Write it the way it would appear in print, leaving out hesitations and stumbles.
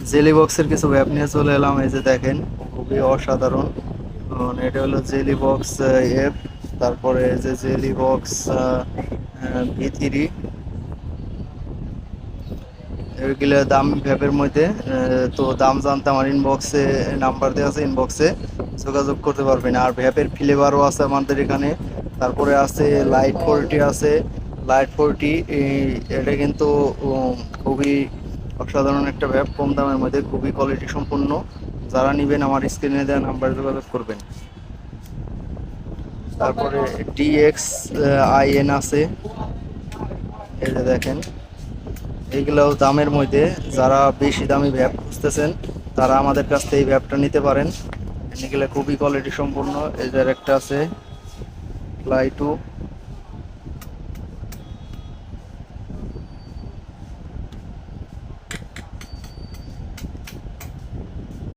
Jelly বক্সের কিছু ভ্যাপ নিয়ে চলে এলাম। এই যে দেখেন, খুবই অসাধারণ। এটা হলো জেলি বক্স এফ। তারপরে এই যে জেলি বক্স V3। এগুলো দাম ভ্যাপের মধ্যে। তো দাম জানতে আমার ইনবক্সে নাম্বার দেওয়া আছে, ইনবক্সে যোগাযোগ করতে পারবেন। আর ভ্যাপের ফ্লেভারও আছে আমাদের এখানে। তারপরে আছে লাইট 40 আছে। লাইট 40 এটা কিন্তু খুবই অসাধারণ একটা ভ্যাপ, কম দামের মধ্যে, খুবই কোয়ালিটি সম্পন্ন। যারা নেবেন আমার স্ক্রিনে দেওয়া নাম্বারে যোগাযোগ করবেন। তারপরে DX IN আছে, এই যে দেখেন। এইগুলোও দামের মধ্যে। যারা বেশি দামি ভ্যাপ খুঁজতেছেন তারা আমাদের কাছ থেকে এই ভ্যাপটা নিতে পারেন। এগুলো খুবই কোয়ালিটি সম্পন্ন। এদের একটা আছে ফ্লাই টু।